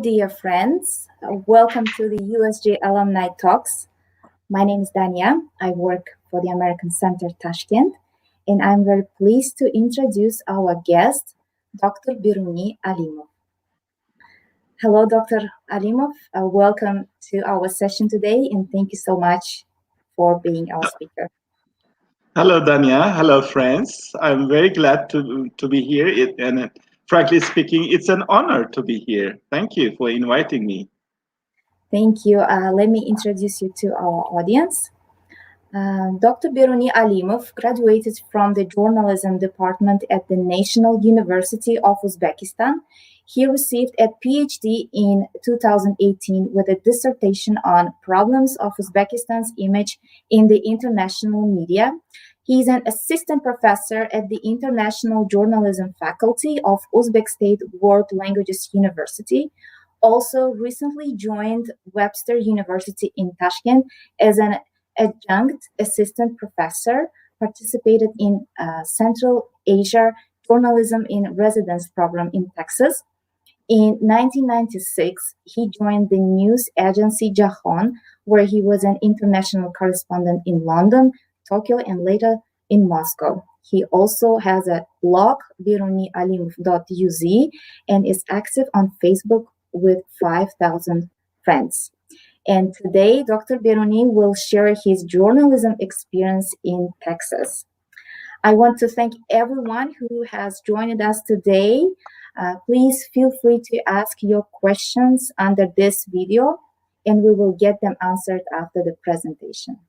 dear friends. Welcome to the USG Alumni Talks. My name is Dania. I work for the American Center Tashkent, and I'm very pleased to introduce our guest, Dr. Beruniy Alimov. Hello, Dr. Alimov. Welcome to our session today, and thank you so much for being our speaker. Hello, Dania. Hello, friends. I'm very glad to be here. And frankly speaking, it's an honor to be here. Thank you for inviting me. Thank you. Let me introduce you to our audience. Dr. Beruniy Alimov graduated from the journalism department at the National University of Uzbekistan. He received a PhD in 2018 with a dissertation on problems of Uzbekistan's image in the international media. He's an assistant professor at the International Journalism Faculty of Uzbek State World Languages University. Also recently joined Webster University in Tashkent as an adjunct assistant professor, participated in Central Asia Journalism in Residence program in Texas. In 1996, he joined the news agency Jahon, where he was an international correspondent in London, Tokyo, and later in Moscow. He also has a blog, berunyialimov.uz, and is active on Facebook with 5,000 friends. And today, Dr. Beruniy will share his journalism experience in Texas. I want to thank everyone who has joined us today. Please feel free to ask your questions under this video, and we will get them answered after the presentation.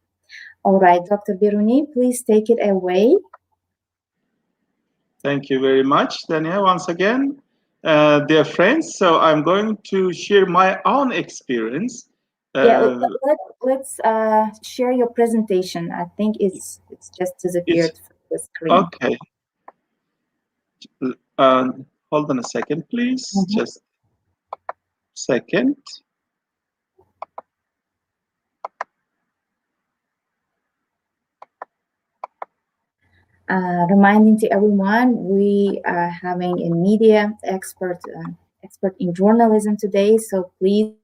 All right, Dr. Beruniy, please take it away. Thank you very much, Dania, once again. Dear friends, so I'm going to share my own experience. Let's share your presentation. I think it's just disappeared from the screen. Okay. Hold on a second, please. Just a second. Reminding to everyone, we are having a media expert in journalism today, so please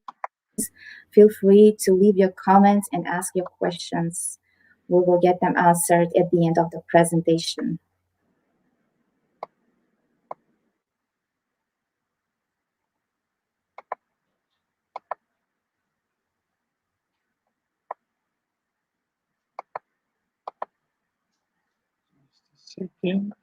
feel free to leave your comments and ask your questions. We will get them answered at the end of the presentation. Second.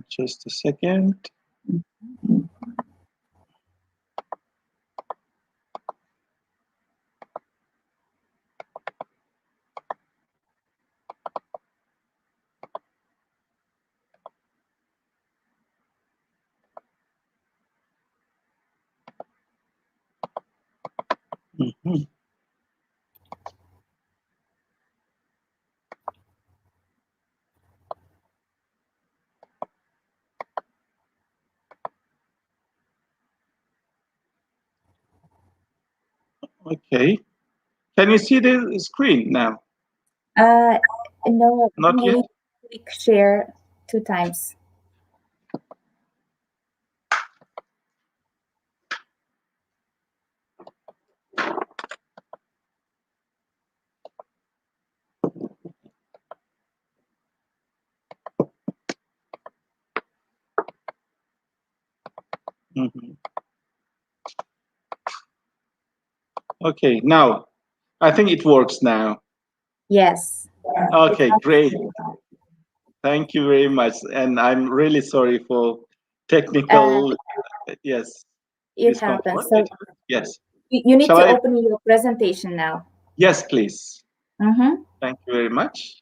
Just a second. Okay. Can you see the screen now? No, not yet. Click share 2 times. Okay, now I think it works now. Yes. Okay, great. Thank you very much. And I'm really sorry for technical, yes. It happens. So yes. You need to open your presentation now. Yes, please. Thank you very much.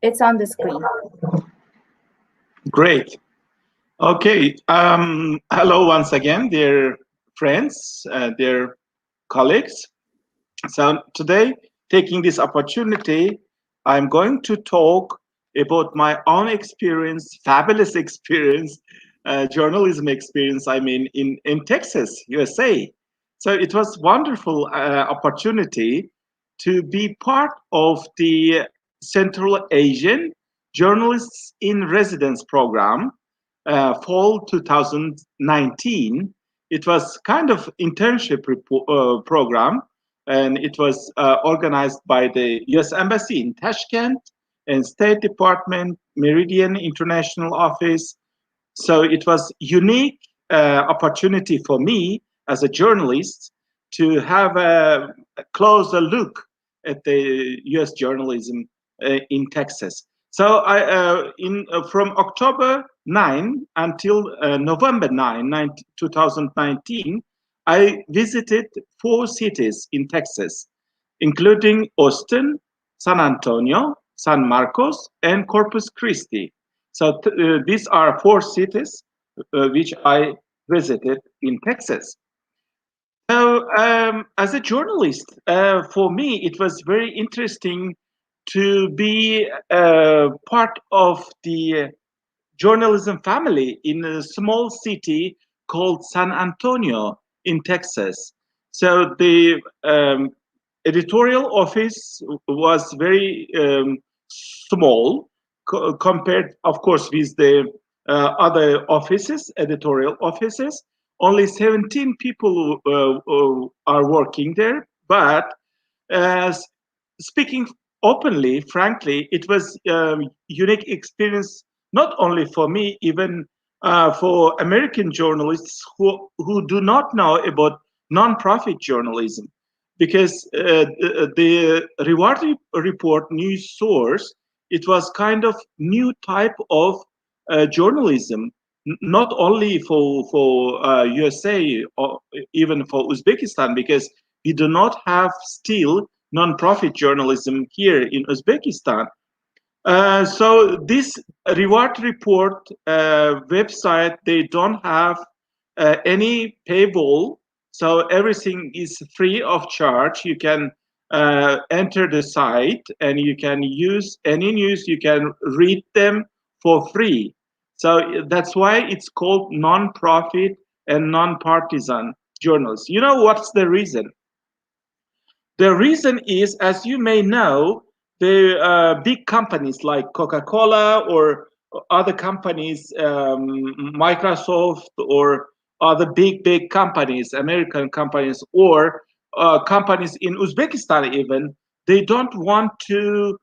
It's on the screen. Great. Okay. Hello once again, dear friends, dear colleagues. So today, taking this opportunity, I'm going to talk about my own experience, fabulous experience, journalism experience, I mean, in Texas, USA. So it was wonderful opportunity to be part of the Central Asian Journalists in Residence program, fall 2019. It was kind of internship program, and it was organized by the U.S. Embassy in Tashkent and State Department, Meridian International Office. So it was unique opportunity for me as a journalist to have a closer look at the U.S. journalism in Texas. So from October 9 until November 9, 2019, I visited 4 cities in Texas, including Austin, San Antonio, San Marcos, and Corpus Christi. So these are 4 cities which I visited in Texas. So, as a journalist, for me, it was very interesting to be part of the journalism family in a small city called San Antonio in Texas. So the editorial office was very small compared, of course, with the other offices, editorial offices. Only 17 people are working there, but uh, speaking openly, frankly, it was a unique experience not only for me, even for American journalists who do not know about nonprofit journalism, because the Reward Report news source, it was kind of new type of journalism, not only for USA or even for Uzbekistan, because we do not have still non-profit journalism here in Uzbekistan. So this reward report website, they don't have any paywall, so everything is free of charge. You can enter the site and you can use any news, you can read them for free. So that's why it's called non-profit and non-partisan journals. You know what's the reason? The reason is, as you may know, the big companies like Coca-Cola or other companies, Microsoft or other big companies, American companies, or companies in Uzbekistan even, they don't want to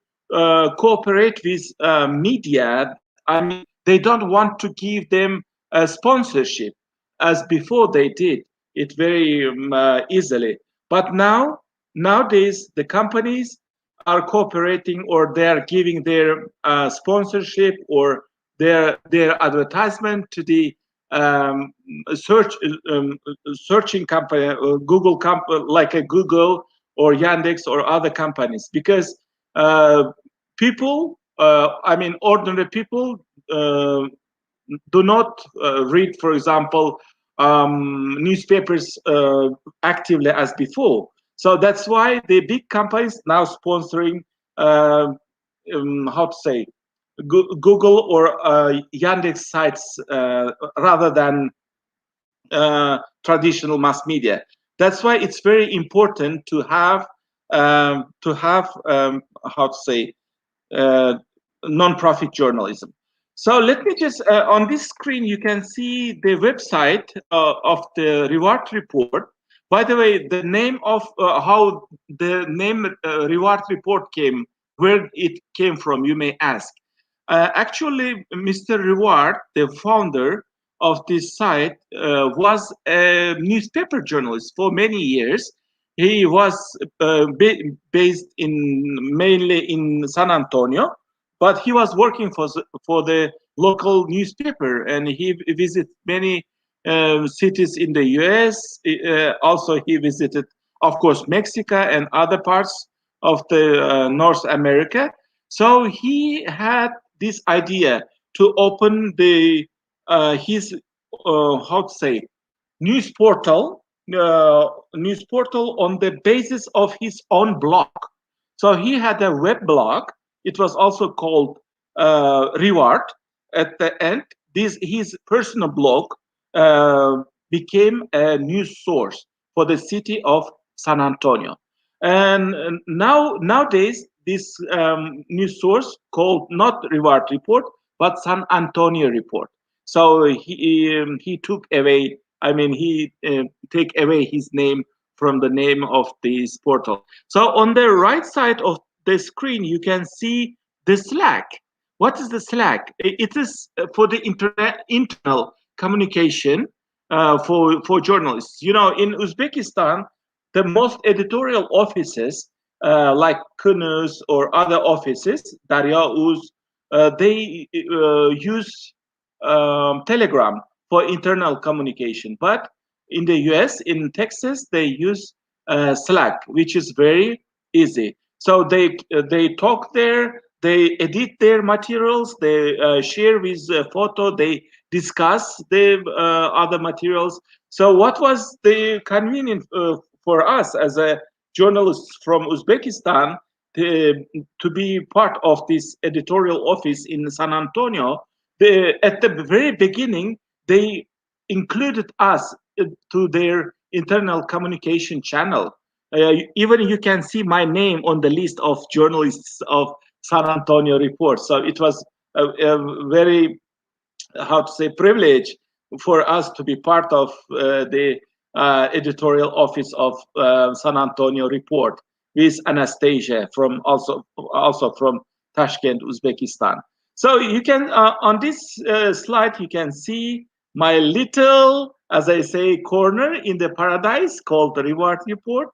cooperate with media. I mean, they don't want to give them a sponsorship as before they did it very easily. But nowadays, the companies are cooperating, or they are giving their sponsorship or their advertisement to the searching company, Google like a Google or Yandex or other companies, because people, I mean, ordinary people. Do not read, for example, newspapers actively as before. So that's why the big companies now sponsoring, how to say, Google or Yandex sites rather than traditional mass media. That's why it's very important to have how to say, non-profit journalism. So let me just, on this screen, you can see the website of the reward report. By the way, the name of how the name reward report came, where it came from, you may ask. Actually, Mr. Reward, the founder of this site, was a newspaper journalist for many years. He was based mainly in San Antonio, but he was working for the local newspaper, and he visited many cities in the U.S. Also, he visited, of course, Mexico and other parts of the North America. So he had this idea to open the his how to say news portal news portal on the basis of his own blog. So he had a web blog. It was also called Reward. At the end, this his personal blog uh, became a news source for the city of San Antonio. And nowadays, this news source called not Reward Report but San Antonio Report. So he took away. I mean, he take away his name from the name of this portal. So on the right side of the screen, you can see the Slack. What is the Slack? It is for the internal communication for journalists. You know, in Uzbekistan, the most editorial offices like Kunuz or other offices, Darya Uz, they use Telegram for internal communication. But in the US, in Texas, they use Slack, which is very easy. So they talk there, they edit their materials, they share with photo, they discuss the other materials. So what was the convenient for us as a journalist from Uzbekistan to be part of this editorial office in San Antonio? At the very beginning, they included us to their internal communication channel. Even you can see my name on the list of journalists of San Antonio Report. So it was a very, how to say, privilege for us to be part of the editorial office of San Antonio Report with Anastasia from also from Tashkent, Uzbekistan. So you can on this slide you can see my little, as I say, corner in the paradise called the Reward Report,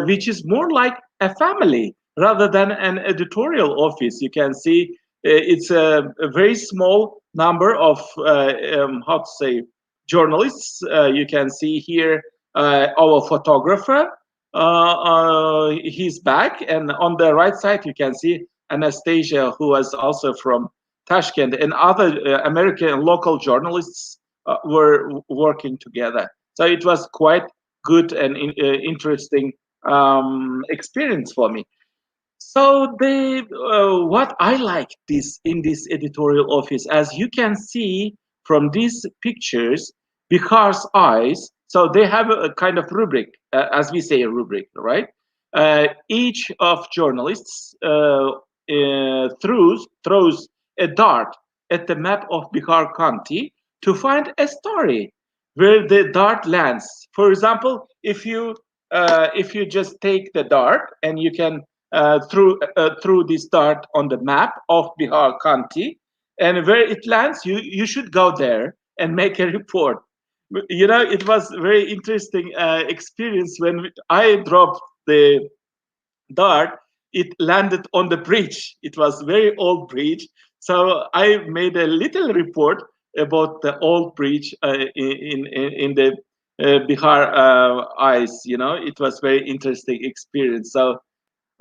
which is more like a family rather than an editorial office. You can see it's a very small number of how to say journalists. You can see here our photographer. He's back, and on the right side you can see Anastasia, who was also from Tashkent, and other American local journalists were working together. So it was quite good and interesting experience for me. So the what I like this in this editorial office, as you can see from these pictures, Bihar's eyes. So they have a kind of rubric, as we say, a rubric, right? Each of journalists throws a dart at the map of Bihar County to find a story where the dart lands. For example, if you just take the dart and you can through this dart on the map of Bihar County, and where it lands, you should go there and make a report. You know, it was very interesting experience when I dropped the dart. It landed on the bridge. It was very old bridge, so I made a little report about the old bridge in the Bihar eyes. You know, it was very interesting experience. So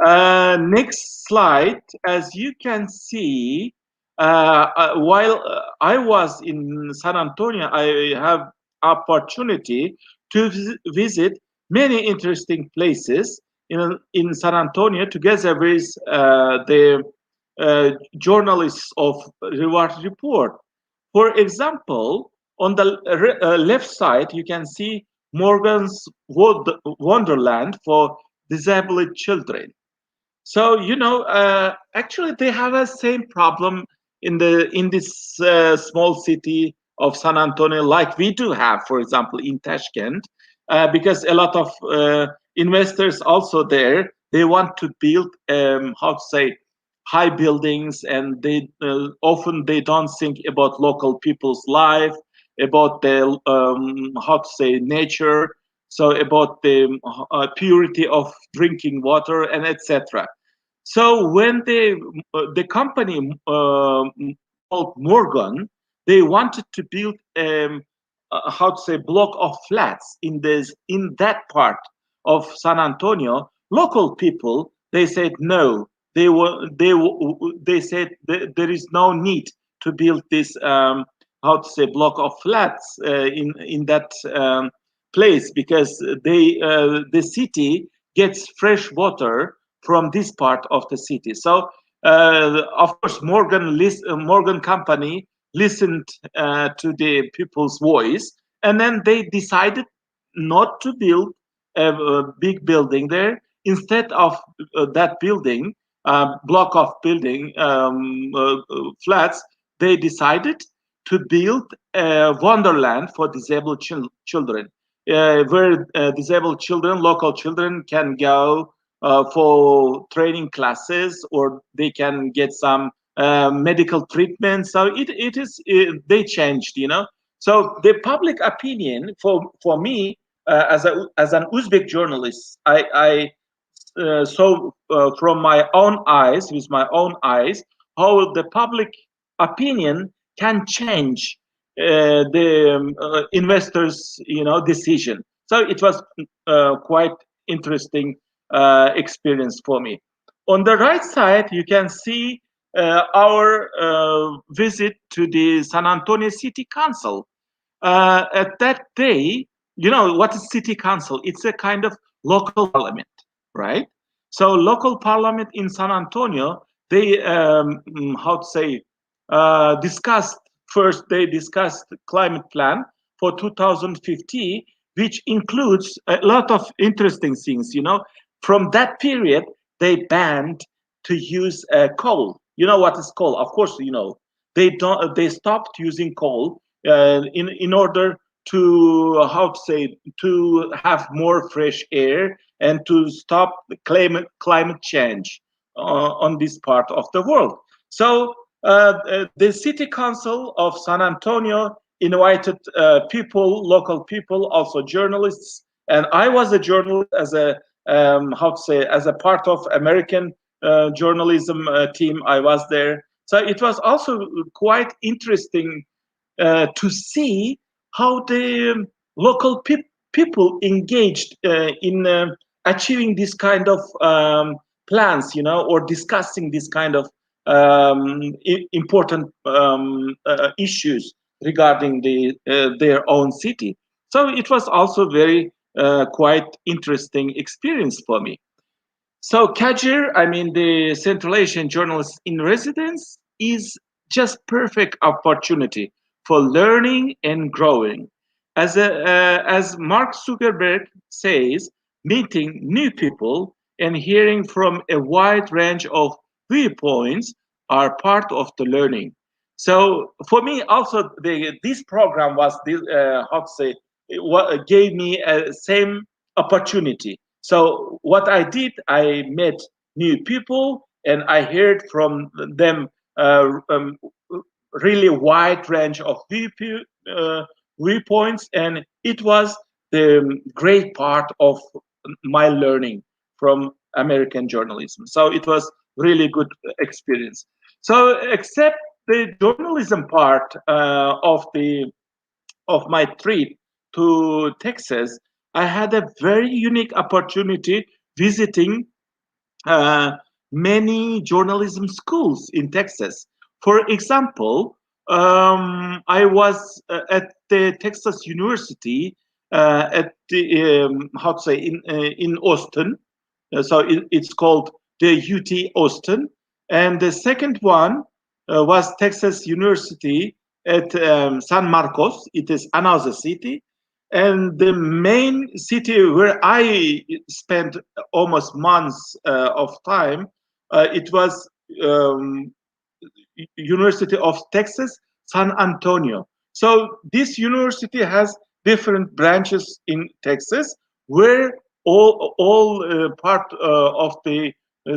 next slide. As you can see, while I was in San Antonio, I have opportunity to visit many interesting places in San Antonio together with the journalists of Reward Report. For example, on the left side, you can see Morgan's Wonderland for disabled children. So you know, actually, they have a same problem in this small city of San Antonio, like we do have, for example, in Tashkent, because a lot of investors also there. They want to build, how to say, high buildings, and they often they don't think about local people's life, about the how to say nature, so about the purity of drinking water and etc. So when the company called Morgan, they wanted to build how to say block of flats in that part of San Antonio. Local people they said no. they said there is no need to build this how to say block of flats in that place, because the city gets fresh water from this part of the city. So of course Morgan company listened to the people's voice, and then they decided not to build a big building there. Instead of that building, block of building flats, they decided to build a wonderland for disabled children, where disabled children, local children, can go for training classes, or they can get some medical treatment. So they changed, So the public opinion for me, as an Uzbek journalist, I saw from my own eyes, with my own eyes, how the public opinion can change the investors, decision. So it was quite interesting experience for me. On the right side, you can see our visit to the San Antonio City Council. At that day, what is city council? It's a kind of local parliament, right? So local parliament in San Antonio, they how to say discussed first. They discussed climate plan for 2050, which includes a lot of interesting things. From that period, they banned to use coal. You know what is coal? Of course, they don't. They stopped using coal in order to how to say to have more fresh air and to stop the climate change on this part of the world. So the city council of San Antonio invited people, local people, also journalists, and I was a journalist as a how to say as a part of American journalism team. I was there, so it was also quite interesting to see how the local people engaged in achieving this kind of plans, or discussing this kind of important issues regarding their own city. So it was also very quite interesting experience for me. So CAJIR, I mean the Central Asian Journalists in Residence, is just perfect opportunity for learning and growing. As Mark Zuckerberg says, meeting new people and hearing from a wide range of viewpoints are part of the learning. So for me, also this program was how to say what gave me a same opportunity. So what I did, I met new people and I heard from them really wide range of viewpoints, and it was the great part of my learning from American journalism. So it was really good experience. So except the journalism part of my trip to Texas, I had a very unique opportunity visiting uh, many journalism schools in Texas. For example, I was at the Texas University at the how to say in Austin. So it's called the UT Austin, and the second one was Texas University at San Marcos. It is another city, and the main city where I spent almost months of time, it was um, University of Texas, San Antonio. So this university has different branches in Texas, where all part of the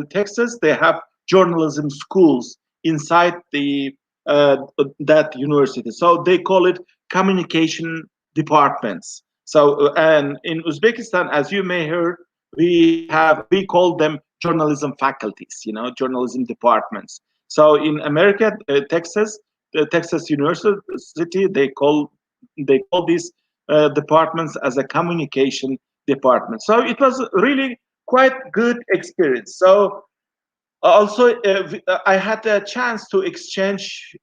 Texas, they have journalism schools inside the that university. So they call it communication departments. So and in Uzbekistan, as you may heard, we call them journalism faculties, journalism departments. So in America, Texas, the Texas University, they call these departments as a communication department. So it was really quite good experience. So Also, I had a chance to exchange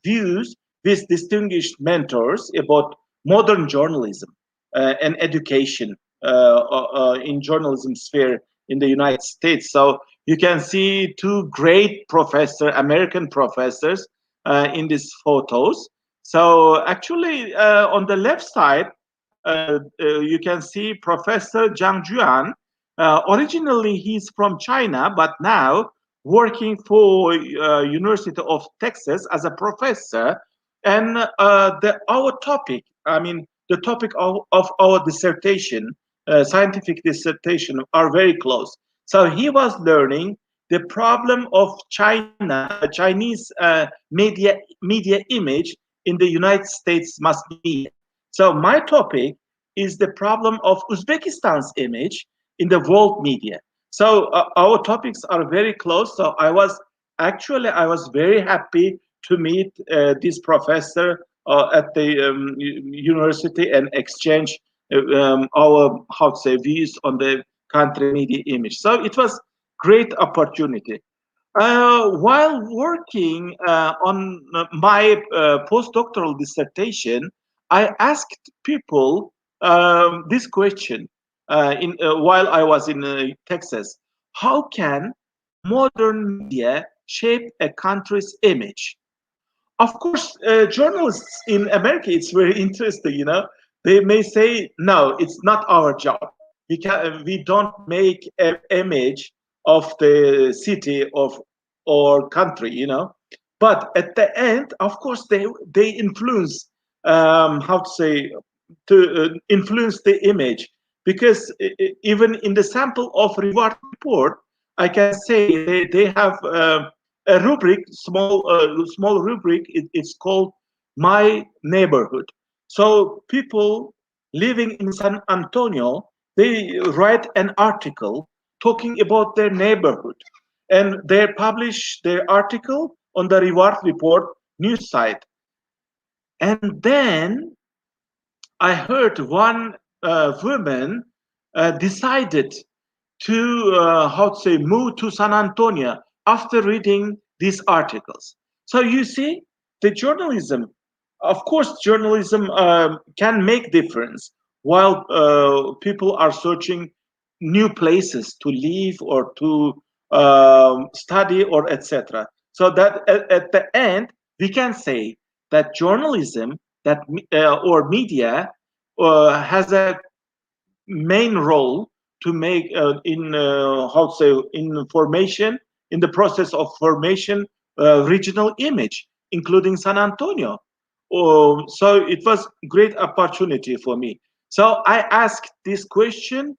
views with distinguished mentors about modern journalism and education in journalism sphere in the United States. So you can see two great American professors in these photos. So actually, on the left side, you can see Professor Zhang Juan. Originally, he's from China, but now working for University of Texas as a professor. And our topic, I mean, the topic of our dissertation, scientific dissertation, are very close. So he was learning the problem of Chinese media image in the United States mass media. So my topic is the problem of Uzbekistan's image in the world media. So our topics are very close. So I was very happy to meet this professor at the university and exchange our views on the country media image. So it was great opportunity. While working on my postdoctoral dissertation, I asked people this question while I was in Texas: how can modern media shape a country's image? Of course, journalists in America, it's very interesting. They may say, "No, it's not our job. We don't make an image of the city of or country." But at the end, of course, they influence influence the image, because even in the sample of reward report, I can say they have a rubric, small rubric. It's called My Neighborhood. So people living in San Antonio, they write an article talking about their neighborhood, and they publish their article on the reward report news site. And then I heard one woman decided to move to San Antonio after reading these articles. So you see, the journalism, of course, journalism can make difference while people are searching new places to live or to study or etc. So that at the end we can say that journalism or media has a main role to make in formation, in the process of formation, regional image, including San Antonio. So it was great opportunity for me. So I asked this question,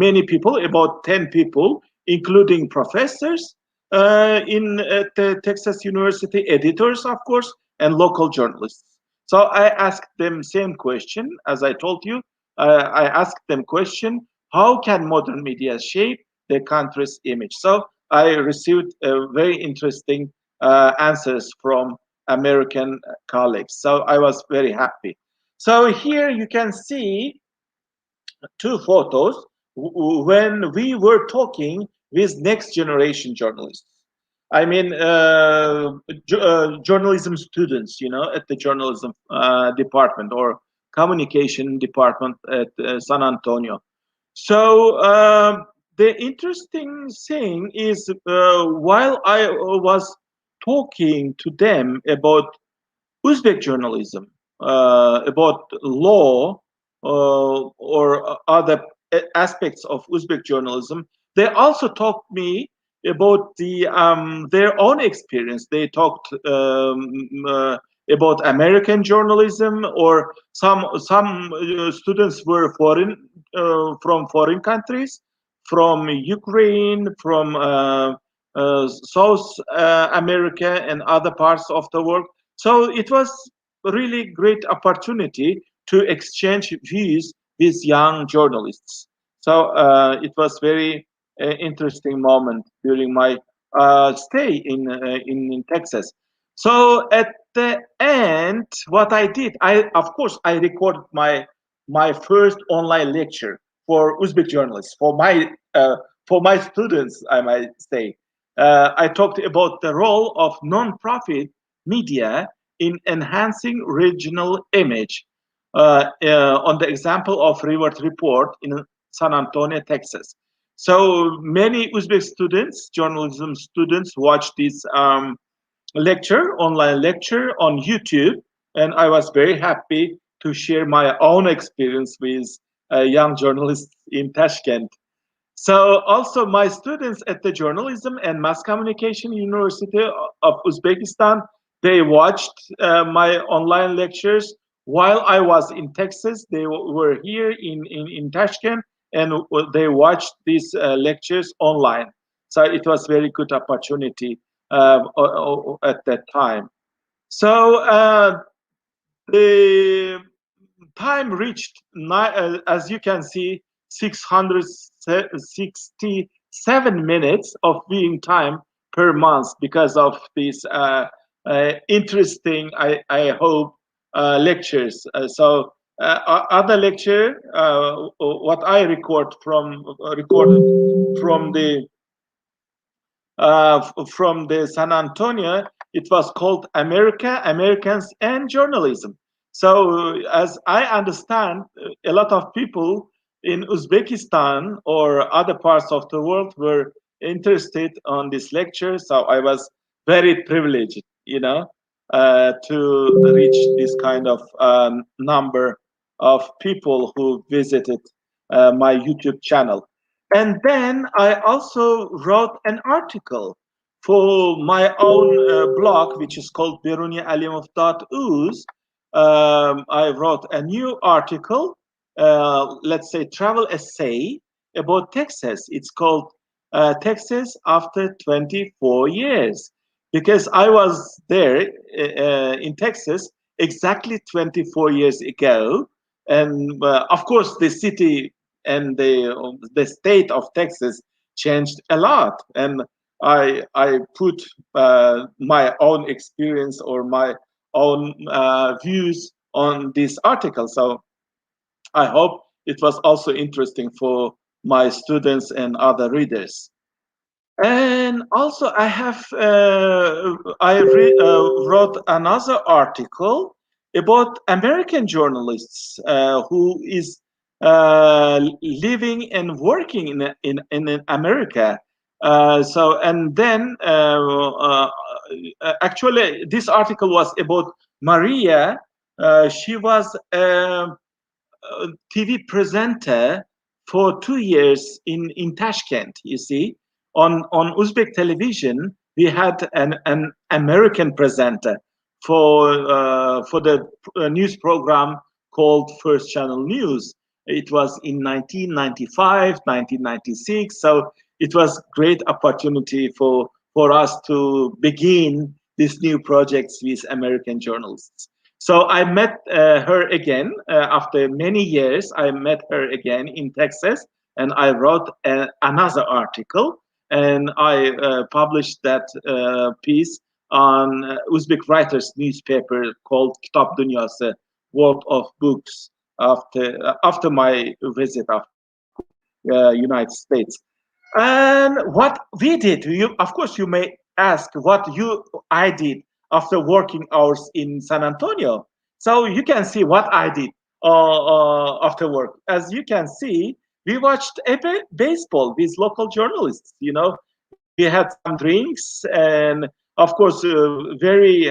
many people, about 10 people, including professors in at the Texas University, editors, of course, and local journalists. So I asked them same question as I told you. I asked them question: how can modern media shape the country's image? So I received very interesting answers from American colleagues. So I was very happy. So here you can see two photos when we were talking with next generation journalists. I mean, journalism students, at the journalism department or communication department at San Antonio. So the interesting thing is, while I was talking to them about Uzbek journalism, about law or other aspects of Uzbek journalism, they also talked me about their own experience. They talked about American journalism, or some students were from foreign countries, from Ukraine, from South America, and other parts of the world. So it was a really great opportunity to exchange views with young journalists. So it was very interesting moment during my stay in Texas. So at the end, what I did, of course I recorded my first online lecture for Uzbek journalists, for my for my students, I might say. I talked about the role of non-profit media in enhancing regional image on the example of Reward Report in San Antonio, Texas. So many Uzbek students, journalism students, watch this online lecture on YouTube, and I was very happy to share my own experience with young journalists in Tashkent. So also my students at the Journalism and Mass Communication University of Uzbekistan, they watched my online lectures while I was in Texas. They were here in Tashkent, and they watched these lectures online. So it was very good opportunity at that time. So the time reached, as you can see, 667 minutes of viewing time per month because of these interesting, I hope, lectures. Other lecture, what I recorded from the San Antonio, it was called America, Americans, and Journalism. So, as I understand, a lot of people in Uzbekistan or other parts of the world were interested on this lecture. So I was very privileged, to reach this kind of number of people who visited my YouTube channel. And then I also wrote an article for my own blog, which is called Beruniy Alimov.uz. I wrote a new article, let's say travel essay about Texas. It's called Texas After 24 Years, because I was there in Texas exactly 24 years ago. And of course, the city and the state of Texas changed a lot. And I put my own experience or my own views on this article. So I hope it was also interesting for my students and other readers. And also, wrote another article about American journalists who is living and working in America. And then actually, this article was about Maria. She was TV presenter for 2 years in Tashkent. You see, on Uzbek television, we had an American presenter for the news program called First Channel News. It was in 1995, 1996. So it was great opportunity for us to begin these new projects with American journalists. So I met her again after many years. I met her again in Texas, and I wrote another article, and I published that piece on Uzbek writers newspaper called Kitap Dünyası, World of Books, after my visit to United States. And what we did, of course, you may ask what I did after working hours in San Antonio. So you can see what I did after work. As you can see, we watched baseball with local journalists. We had some drinks, and of course, very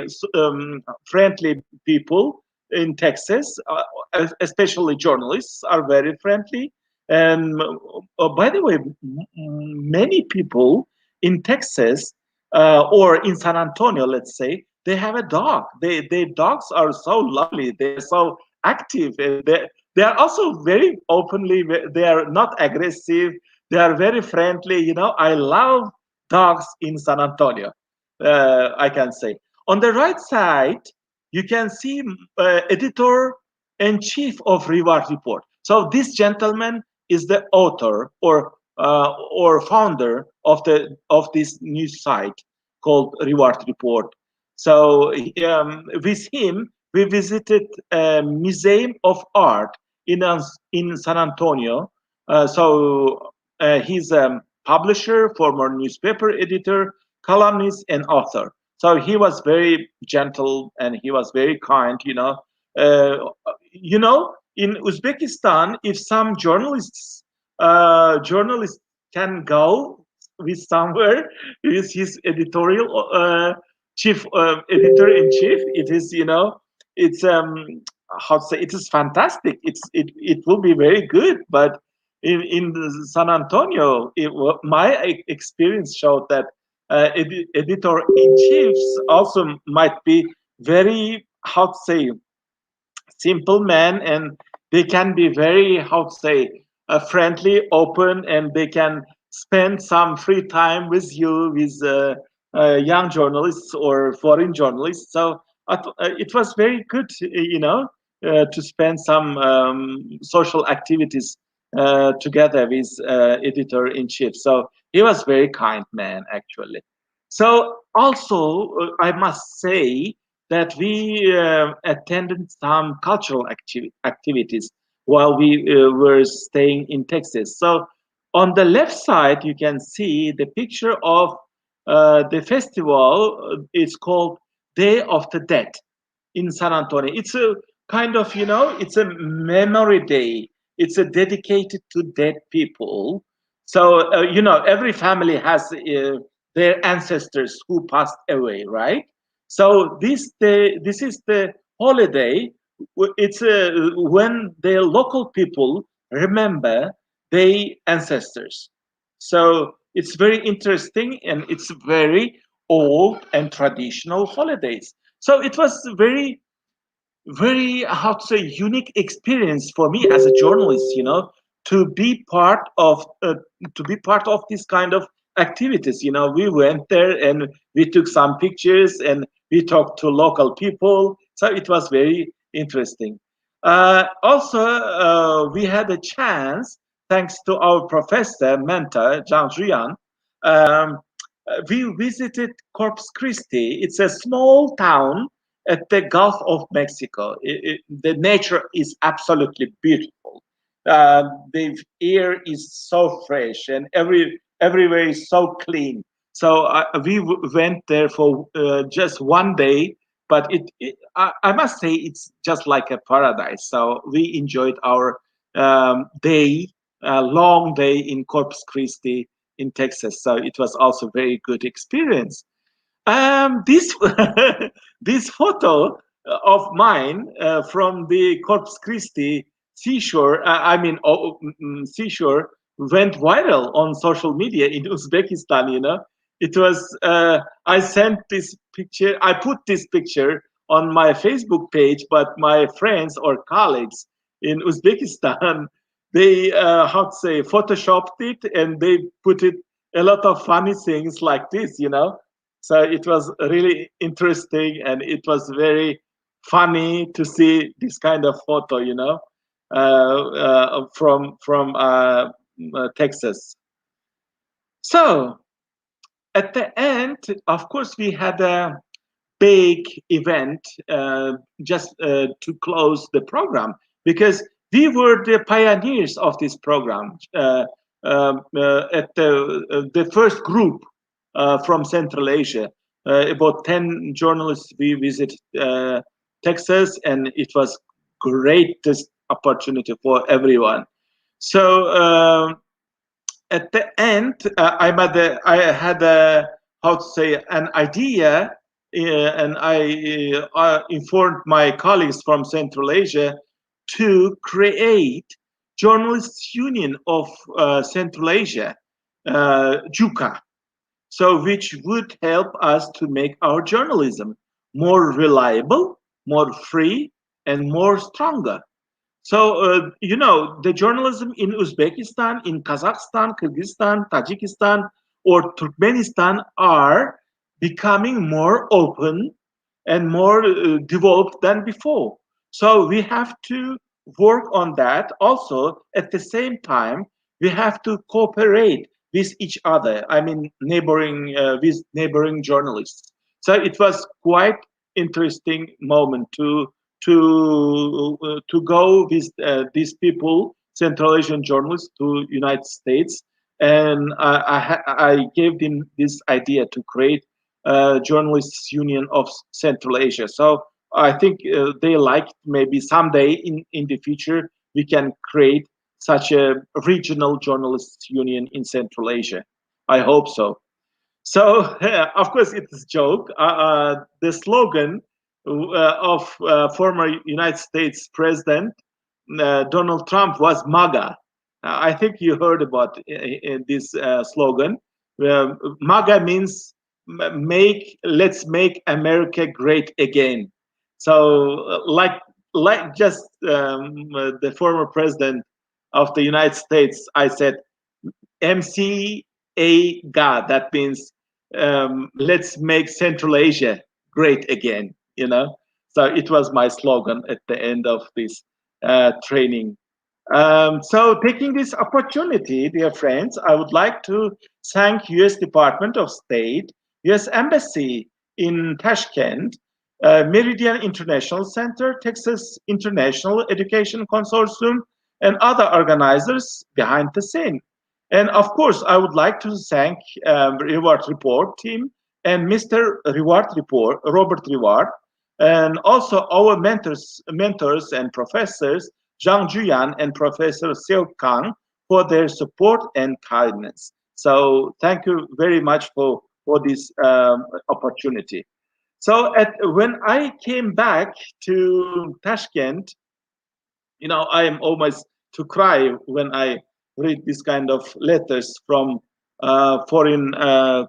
friendly people in Texas, especially journalists, are very friendly. And by the way, many people in Texas or in San Antonio, let's say, they have a dog. Their dogs are so lovely. They're so active. And they are also very openly. They are not aggressive. They are very friendly. I love dogs in San Antonio. I can say. On the right side, you can see editor in chief of Reward Report. So this gentleman is the author or founder of this news site called Reward Report. So with him, we visited a museum of art in San Antonio. He's a publisher, former newspaper editor, columnist, and author. So he was very gentle and he was very kind. Uh, in Uzbekistan, if some journalists can go with somewhere with his editorial chief editor in chief, it is it's how to say, it is fantastic. It will be very good, but in San Antonio, my experience showed that editor in chiefs also might be very, how to say, simple men, and they can be very, how to say, friendly, open, and they can spend some free time with you, with young journalists or foreign journalists. So it was very good, to spend some social activities together with editor in chief. So he was very kind man, actually. So also, I must say that we attended some cultural activities while we were staying in Texas. So on the left side, you can see the picture of the festival. It's called Day of the Dead in San Antonio. It's a kind of, it's a memory day. It's a dedicated to dead people. So, every family has their ancestors who passed away, right? So this is the holiday. It's when the local people remember their ancestors. So it's very interesting, and it's very old and traditional holidays. So it was very, how to say, unique experience for me as a journalist, to be part of this kind of activities. We went there and we took some pictures and we talked to local people, so it was very interesting. Also, we had a chance, thanks to our professor mentor John Juyan. um, we visited Corpus Christi. It's a small town at the Gulf of Mexico. The nature is absolutely beautiful. The air is so fresh, and everywhere is so clean. So we went there for just one day, but I must say it's just like a paradise. So we enjoyed our long day in Corpus Christi in Texas. So it was also very good experience. This this photo of mine from the Corpus Christi seashore, seashore, went viral on social media in Uzbekistan. It was. I sent this picture. I put this picture on my Facebook page, but my friends or colleagues in Uzbekistan, they how to say, photoshopped it, and they put it a lot of funny things like this. So it was really interesting, and it was very funny to see this kind of photo, from Texas. So at the end, of course, we had a big event just to close the program, because we were the pioneers of this program. At the first group from Central Asia, about 10 journalists, we visited Texas, and it was greatest opportunity for everyone. So at the end, I had a, how to say, an idea, and I informed my colleagues from Central Asia to create Journalists Union of Central Asia, JUCA, so which would help us to make our journalism more reliable, more free, and more stronger. So, the journalism in Uzbekistan, in Kazakhstan, Kyrgyzstan, Tajikistan, or Turkmenistan are becoming more open and more developed than before. So we have to work on that. Also, at the same time, we have to cooperate with each other. I mean, neighboring with neighboring journalists. So it was quite interesting moment to go with these people, Central Asian journalists, to United States, and I gave them this idea to create a journalists union of Central Asia. So I think they like maybe someday in the future we can create such a regional journalists union in Central Asia. I hope so. So, of course, it's a joke. The slogan of former United States President Donald Trump was MAGA. I think you heard about this slogan. MAGA means let's make America great again. So, like just the former president of the United States, I said MCAGA. That means let's make Central Asia great again. So it was my slogan at the end of this training. So taking this opportunity, dear friends, I would like to thank U.S. Department of State, U.S. Embassy in Tashkent, Meridian International Center, Texas International Education Consortium, and other organizers behind the scene. And of course, I would like to thank Reward Report team and Mr. Reward Report, Robert Reward, and also our mentors and professors, Zhang Juyan and Professor Seo Kang, for their support and kindness. So thank you very much for this opportunity. So when I came back to Tashkent, I am almost to cry when I read this kind of letters from foreign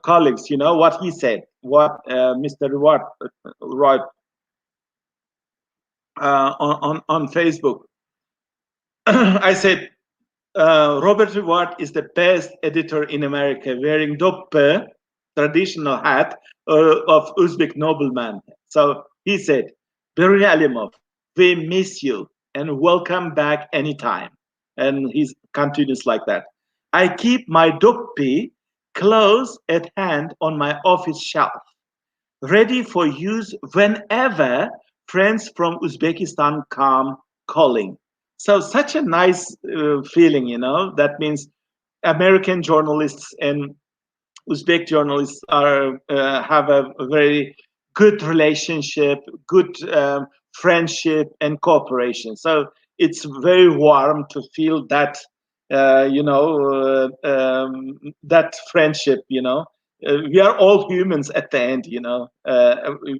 colleagues. What he said, what Mr. Reward wrote on Facebook. I said, Robert Reward is the best editor in America, wearing doppe, traditional hat of Uzbek nobleman. So he said, Beruniy Alimov, we miss you and welcome back anytime. And he continues like that. I keep my doppe close at hand on my office shelf, ready for use whenever friends from Uzbekistan come calling. So such a nice feeling, That means American journalists and Uzbek journalists have a very good relationship, good friendship and cooperation. So it's very warm to feel that, that friendship. We are all humans at the end.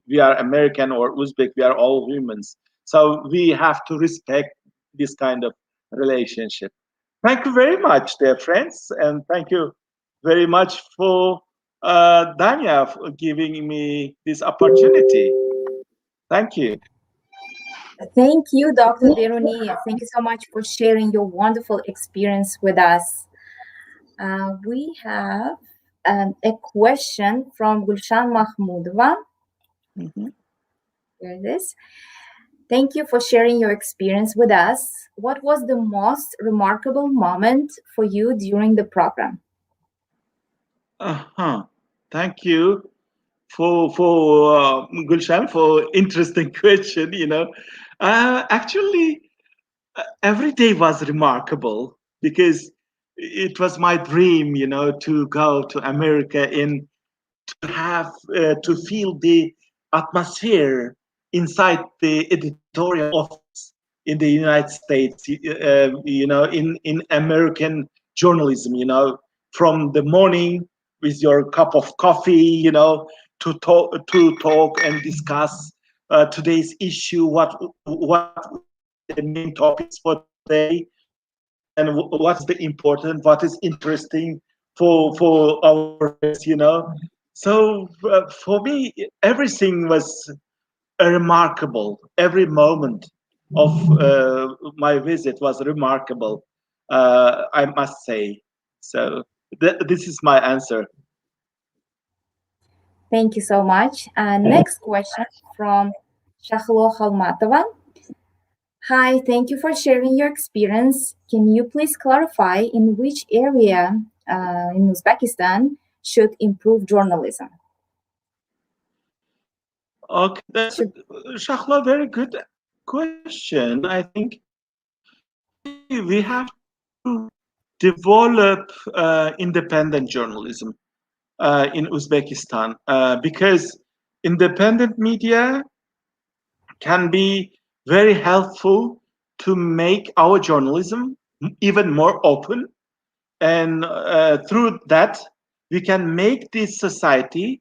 We are American or Uzbek. We are all humans. So we have to respect this kind of relationship. Thank you very much, dear friends, and thank you very much for Danya for giving me this opportunity. Thank you. Thank you, Dr. Beruniy. Thank you so much for sharing your wonderful experience with us. We have a question from Gulshan Mahmudova. Here it is. Thank you for sharing your experience with us. What was the most remarkable moment for you during the program? Thank you for Gulshan for interesting question. Actually, every day was remarkable because it was my dream, to go to America and to have to feel the atmosphere inside the editorial office in the United States, in American journalism, from the morning with your cup of coffee, to talk and discuss today's issue, what the main topics for today, and what's the important, what is interesting for our friends. So for me, everything was remarkable. Every moment of my visit was remarkable, I must say. So this is my answer. Thank you so much. Next question from Shahlo Khalmatova. Hi, thank you for sharing your experience. Can you please clarify in which area in Uzbekistan should improve journalism? Okay, that's Shahla, very good question. I think we have to develop independent journalism in Uzbekistan, because independent media can be very helpful to make our journalism even more open, and through that we can make this society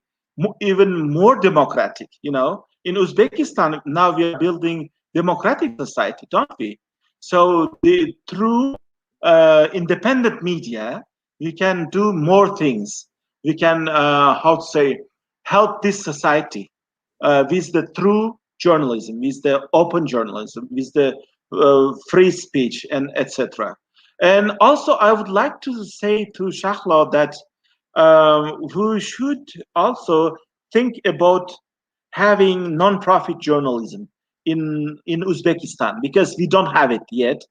even more democratic. In Uzbekistan now we are building democratic society, don't we? So through independent media we can do more things. We can how to say, help this society with the true journalism, with the open journalism, with the free speech, and etc. And also, I would like to say to Shahla that we should also think about having non-profit journalism in Uzbekistan, because we don't have it yet.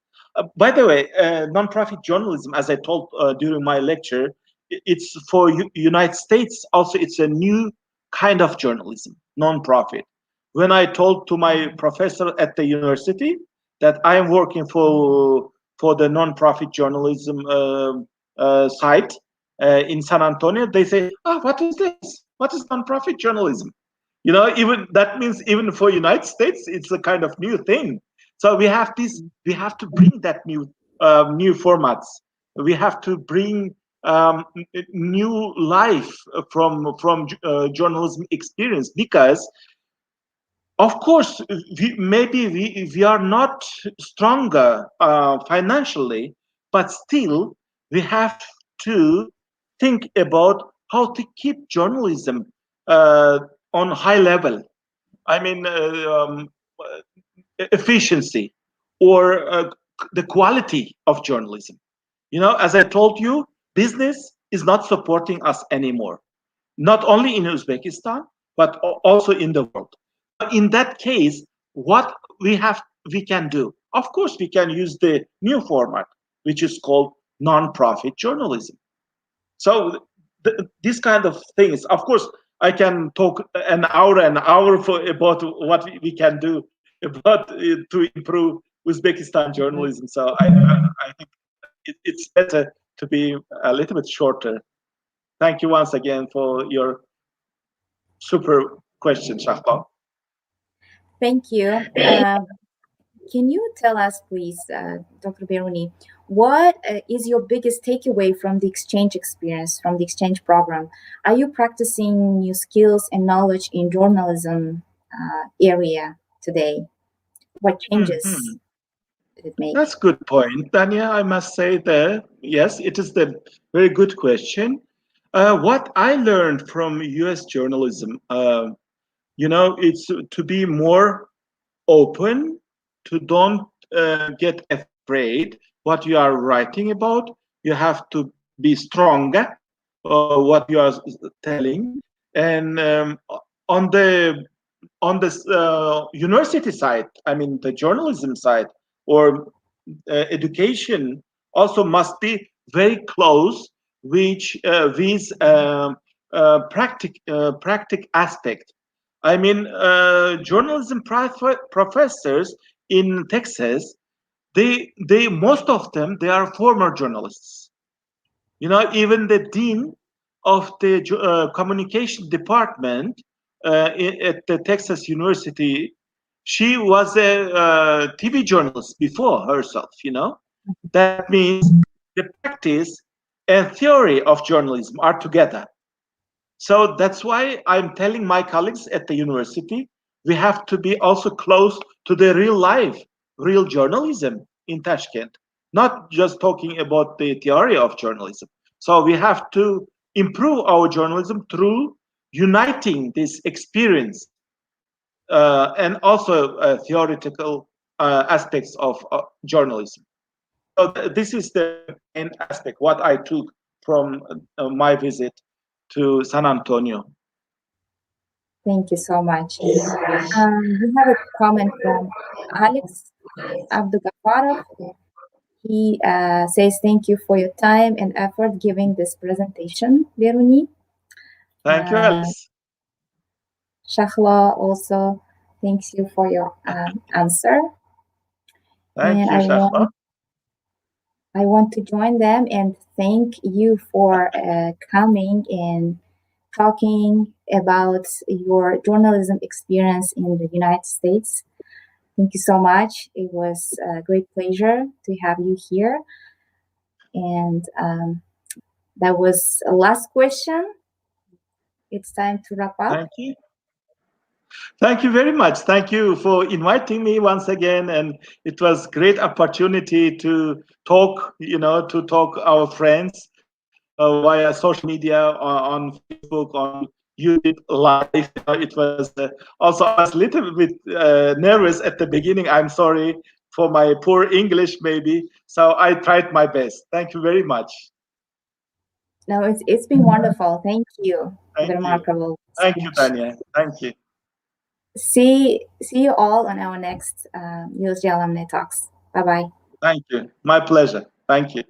By the way, non-profit journalism, as I told during my lecture, it's for United States. Also, it's a new kind of journalism, non-profit. When I told to my professor at the university that I am working for the non-profit journalism site in San Antonio, they say, "Oh, what is this? What is non-profit journalism?" Even that means even for United States, it's a kind of new thing. So we have this. We have to bring that new formats. We have to bring new life from journalism experience, because of course we are not stronger financially, but still we have to think about how to keep journalism uh, on high level. I mean, efficiency, or the quality of journalism. As I told you, business is not supporting us anymore, not only in Uzbekistan, but also in the world. Now, in that case, what we can do? Of course, we can use the new format, which is called non-profit journalism. So these kind of things, of course, I can talk an hour about what we can do about to improve Uzbekistan journalism. So I think it's better to be a little bit shorter. Thank you once again for your super question, Shahbal. Thank you. Can you tell us, please, Dr. Beruniy, what is your biggest takeaway from the exchange experience, from the exchange program? Are you practicing new skills and knowledge in journalism area today? What changes Mhm. did it make? That's a good point, Tanya. I must say that yes, it is the very good question. What I learned from U.S. journalism, it's to be more open, to don't get afraid what you are writing about. You have to be stronger what you are telling. And on the university side, I mean the journalism side, or education, also must be very close with practic aspect. I mean, journalism professors in Texas, they most of them, they are former journalists. Even the dean of the communication department at the Texas University, she was a TV journalist before herself. That means the practice and theory of journalism are together. So that's why I'm telling my colleagues at the university, we have to be also close to the real life, real journalism in Tashkent, not just talking about the theory of journalism. So we have to improve our journalism through uniting this experience and also theoretical aspects of journalism. So this is the main aspect, what I took from my visit to San Antonio. Thank you so much. We have a comment from Alex Abdugafarov. He says, thank you for your time and effort giving this presentation, Beruniy. Thank you, Alice. Shahla also thanks you for your answer. Thank And you, I Shahla. want I want to join them and thank you for coming and talking about your journalism experience in the United States. Thank you so much. It was a great pleasure to have you here. And that was a last question. It's time to wrap up. Thank you. Thank you very much. Thank you for inviting me once again, and it was great opportunity to talk. To talk our friends via social media, on Facebook, on YouTube Live. It was also I was a little bit nervous at the beginning. I'm sorry for my poor English, maybe. So I tried my best. Thank you very much. No, it's been wonderful. Thank you for Thank the you. remarkable Thank you, speech. Dania. Thank you. See you all on our next USG Alumni Talks. Bye-bye. Thank you. My pleasure. Thank you.